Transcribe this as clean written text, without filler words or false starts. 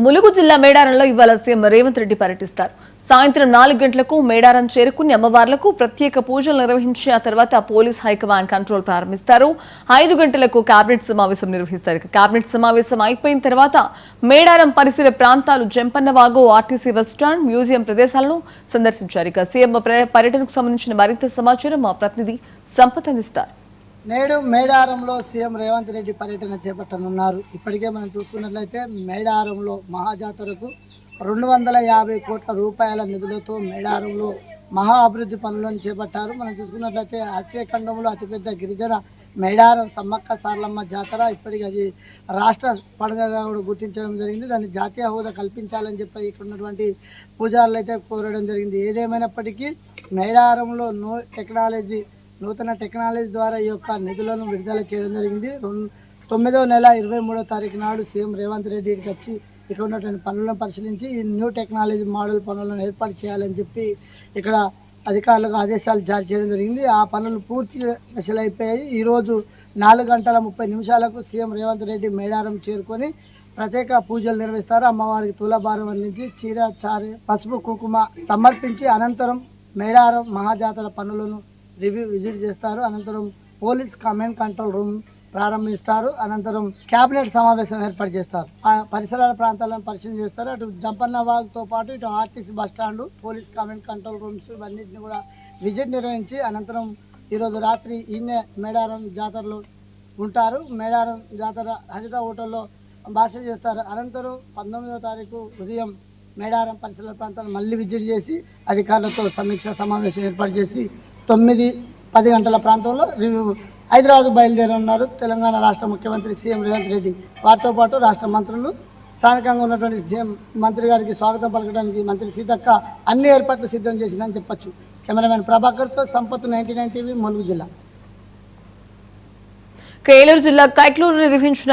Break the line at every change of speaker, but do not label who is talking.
ములుగు జిల్లా మేడారంలో ఇవాళ సీఎం రేవంత్ రెడ్డి పర్యటిస్తారు. సాయంత్రం 4 గంటలకు మేడారం చేరుకుని అమ్మవార్లకు ప్రత్యేక పూజలు నిర్వహించి ఆ తర్వాత పోలీస్ హైకమాండ్ కంట్రోల్ ప్రారంభిస్తారు. 5 గంటలకు కేబినెట్ సమావేశం నిర్వహిస్తారు. కేబినెట్ సమావేశం అయిపోయిన తర్వాత మేడారం పరిసర ప్రాంతాలు జంపన్నవాగు, ఆర్టీసీ బస్టాండ్, మ్యూజియం ప్రదేశాలను సందర్శించారు. ఇక సీఎం పర్యటనకు సంబంధించిన మరింత సమాచారం మా ప్రతినిధి సంపత్ అందిస్తారు.
నేడు మేడారంలో సీఎం రేవంత్ రెడ్డి పర్యటన చేపట్టనున్నారు. ఇప్పటికే మనం చూస్తున్నట్లయితే మేడారంలో మహాజాతరకు 250 కోట్ల రూపాయల నిధులతో మేడారంలో మహా అభివృద్ధి పనులను చేపట్టారు. మనం చూసుకున్నట్లయితే ఆసియా ఖండంలో అతిపెద్ద గిరిజన మేడారం సమ్మక్క సారలమ్మ జాతర ఇప్పటికీ అది రాష్ట్ర పండుగగా కూడా గుర్తించడం జరిగింది. దాన్ని జాతీయ హోదా కల్పించాలని చెప్పి ఇక్కడ ఉన్నటువంటి పూజారులు అయితే కోరడం జరిగింది. ఏదేమైనప్పటికీ మేడారంలో నూతన టెక్నాలజీ ద్వారా ఈ యొక్క నిధులను విడుదల చేయడం జరిగింది. 9వ నెల 23వ తారీఖు నాడు సీఎం రేవంత్ రెడ్డికి వచ్చి ఇక్కడ ఉన్నటువంటి పనులను పరిశీలించి ఈ న్యూ టెక్నాలజీ మోడల్ పనులను ఏర్పాటు చేయాలని చెప్పి ఇక్కడ అధికారులకు ఆదేశాలు జారీ చేయడం జరిగింది. ఆ పనులు పూర్తి దశలు అయిపోయాయి. ఈరోజు 4:30 సీఎం రేవంత్ రెడ్డి మేడారం చేరుకొని ప్రత్యేక పూజలు నిర్వహిస్తారు. అమ్మవారికి తులాభారం అందించి చీర చారె పసుపు కుంకుమ సమర్పించి అనంతరం మేడారం మహాజాతర పనులను విజిట్ చేస్తారు. అనంతరం పోలీస్ కమాండ్ కంట్రోల్ రూమ్ ప్రారంభిస్తారు. అనంతరం కేబినెట్ సమావేశం ఏర్పాటు చేస్తారు. ఆ పరిసరాల ప్రాంతాలను పరిశీలన చేస్తారు. అటు జంపన్నవాగ్తో పాటు ఇటు RTC bus stand, police command control rooms ఇవన్నింటినీ కూడా విజిట్ నిర్వహించి అనంతరం ఈరోజు రాత్రి ఈయనే మేడారం జాతరలో ఉంటారు. మేడారం జాతర హరిత హోటల్లో బస చేస్తారు. అనంతరం 19వ తారీఖు ఉదయం మేడారం పరిసరాల ప్రాంతాలను మళ్ళీ విజిట్ చేసి అధికారులతో సమీక్ష సమావేశం ఏర్పాటు చేసి 9-10 గంటల ప్రాంతంలో హైదరాబాద్ బయలుదేరనున్నారు. తెలంగాణ రాష్ట్ర ముఖ్యమంత్రి సీఎం రేవంత్ రెడ్డి వారితో పాటు రాష్ట్ర మంత్రులు, స్థానికంగా ఉన్నటువంటి సీఎం మంత్రి గారికి స్వాగతం పలకడానికి మంత్రి సీతక్క అన్ని ఏర్పాట్లు సిద్ధం చేసిందని చెప్పొచ్చు. కెమెరామెన్ ప్రభాకర్తో సంపత్, 99 టీవీ, ములుగు జిల్లా.
ఏలూరు జిల్లా కైక్లూరు నిర్వహించిన